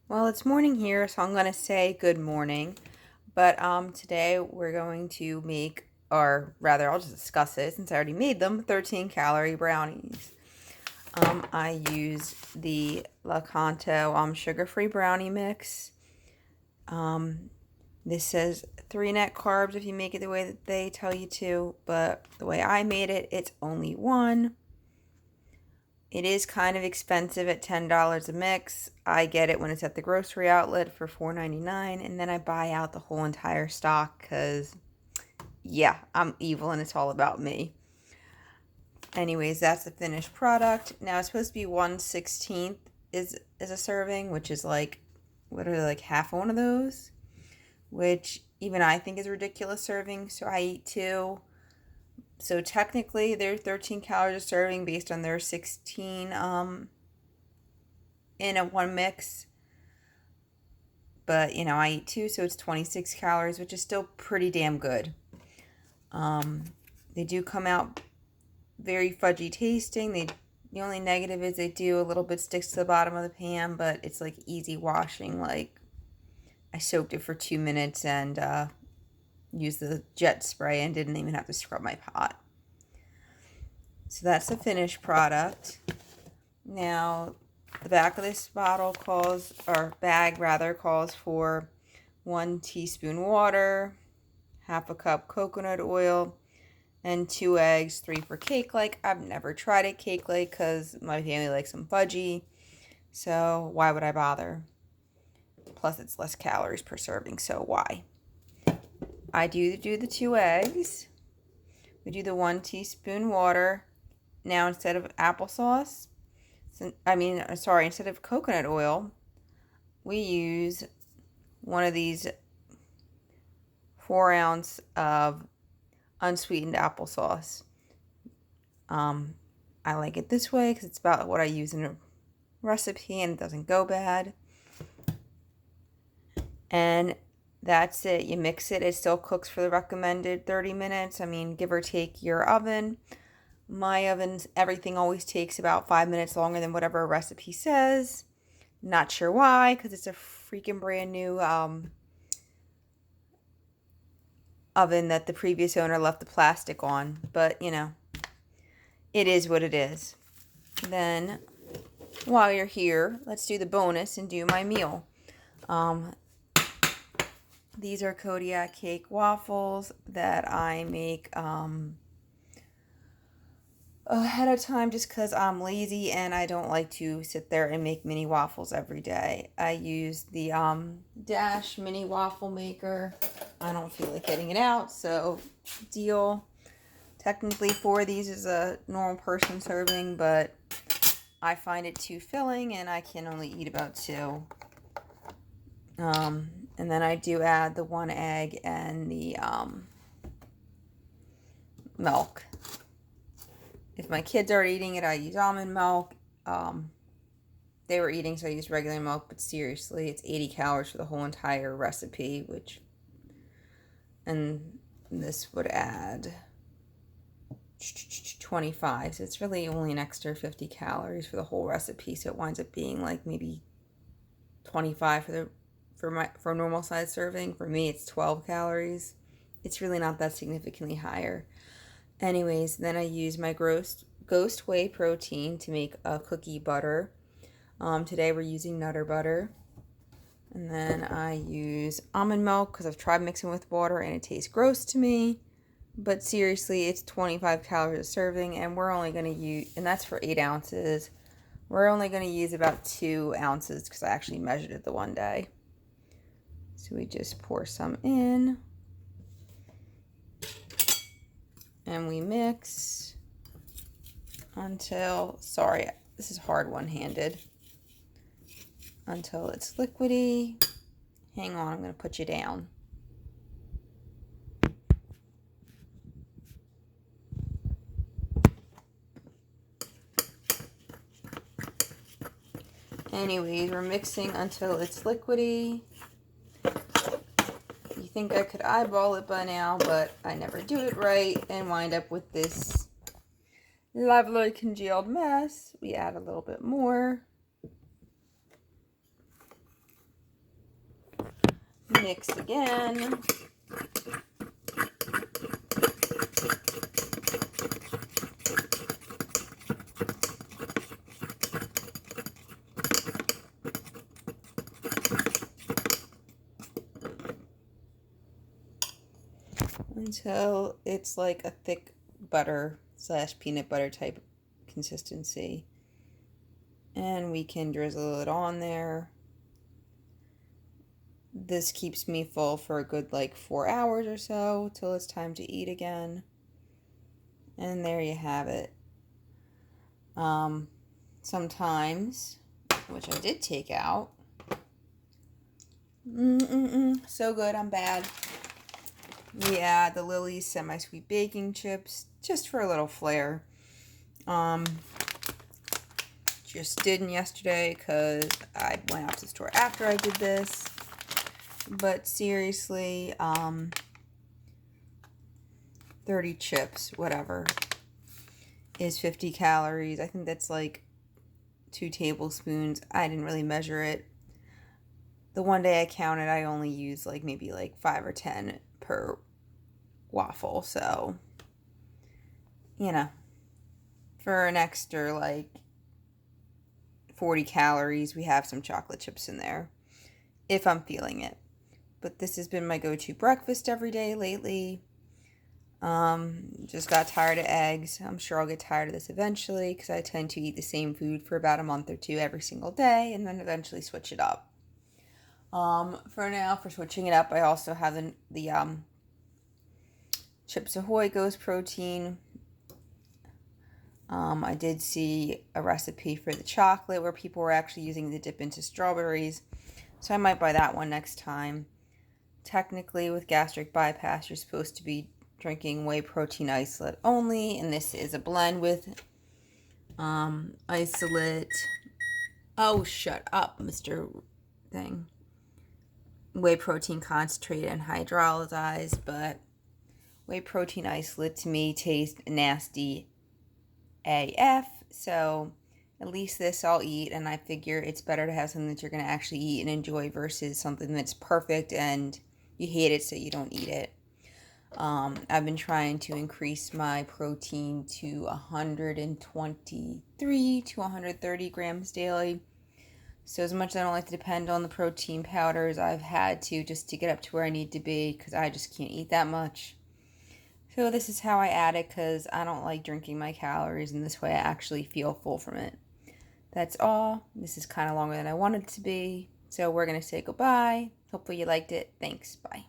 Well, it's morning here, so I'm going to say good morning. But today we're going to make, or rather, I'll just discuss it since I already made them, 13 calorie brownies. I use the Lakanto sugar-free brownie mix. This says 3 net carbs if you make it the way that they tell you to, but the way I made it, it's only 1. It is kind of expensive at $10 a mix. I get it when it's at the grocery outlet for $4.99, and then I buy out the whole entire stock because, yeah, I'm evil and it's all about me. Anyways, that's the finished product. Now it's supposed to be 1/16 is a serving, which is like, what are they, like half one of those? Which even I think is a ridiculous serving, so I eat 2. So technically, they're 13 calories a serving based on their 16 in a one mix. But, I eat 2, so it's 26 calories, which is still pretty damn good. They do come out very fudgy tasting. The only negative is they do a little bit sticks to the bottom of the pan, but it's like easy washing. Like, I soaked it for 2 minutes and used the jet spray and didn't even have to scrub my pot. So that's the finished product. Now, the back of this bottle bag calls for 1 teaspoon water, half a cup coconut oil, and 2 eggs, 3 for cake-like. I've never tried it cake-like because my family likes them fudgy, so why would I bother? Plus, it's less calories per serving, so why? I do the 2 eggs. We do the 1 teaspoon water. Now, instead of applesauce, instead of coconut oil, we use one of these 4 ounce of unsweetened applesauce. I like it this way because it's about what I use in a recipe and it doesn't go bad. And that's it. You mix it. It still cooks for the recommended 30 minutes. Give or take your oven. My oven's everything always takes about 5 minutes longer than whatever a recipe says. Not sure why, because it's a freaking brand new oven that the previous owner left the plastic on. But, it is what it is. Then, while you're here, let's do the bonus and do my meal. These are Kodiak cake waffles that I make ahead of time just because I'm lazy and I don't like to sit there and make mini waffles every day. I use the Dash mini waffle maker. I don't feel like getting it out, so deal. Technically 4 of these is a normal person serving, but I find it too filling and I can only eat about 2. And then I do add the 1 egg and the milk. If my kids aren't eating it, I use almond milk. They were eating, so I used regular milk, but seriously, it's 80 calories for the whole entire recipe, and this would add 25, so it's really only an extra 50 calories for the whole recipe, so it winds up being like maybe 25 for a normal size serving. For me, it's 12 calories. It's really not that significantly higher. Anyways, then I use my Ghost Whey protein to make a cookie butter. Today we're using Nutter butter. And then I use almond milk because I've tried mixing with water and it tastes gross to me. But seriously, it's 25 calories a serving, and we're only going to use, and that's for 8 ounces. We're only going to use about 2 ounces because I actually measured it the one day. So we just pour some in. And we mix until, sorry, this is hard one-handed, until it's liquidy. Hang on, I'm going to put you down. Anyways, we're mixing until it's liquidy. You think I could eyeball it by now, but I never do it right and wind up with this lovely congealed mess. We add a little bit more. Mix again. Until it's like a thick butter / peanut butter type consistency. And we can drizzle it on there. This keeps me full for a good like 4 hours or so till it's time to eat again. And there you have it. Sometimes, which I did take out. So good, I'm bad. Yeah, the Lily's semi-sweet baking chips, just for a little flair. Just didn't yesterday because I went out to the store after I did this. But seriously, 30 chips, whatever, is 50 calories. I think that's like 2 tablespoons. I didn't really measure it. The one day I counted, I only used like maybe like 5 or 10 per waffle. So, you know, for an extra like 40 calories, we have some chocolate chips in there if I'm feeling it. But this has been my go-to breakfast every day lately. Just got tired of eggs. I'm sure I'll get tired of this eventually because I tend to eat the same food for about a month or 2 every single day and then eventually switch it up. For now, for switching it up, I also have the Chips Ahoy Ghost Protein. I did see a recipe for the chocolate where people were actually using the dip into strawberries. So I might buy that one next time. Technically, with gastric bypass, you're supposed to be drinking whey protein isolate only. And this is a blend with isolate. Oh, shut up, Mr. Thing. Whey protein concentrate and hydrolyzed. But whey protein isolate to me tastes nasty AF. So at least this I'll eat, and I figure it's better to have something that you're going to actually eat and enjoy versus something that's perfect and you hate it so you don't eat it. I've been trying to increase my protein to 123 to 130 grams daily. So as much as I don't like to depend on the protein powders, I've had to just to get up to where I need to be because I just can't eat that much. So this is how I add it because I don't like drinking my calories, and this way I actually feel full from it. That's all. This is kind of longer than I wanted it to be. So we're going to say goodbye. Hopefully you liked it. Thanks. Bye.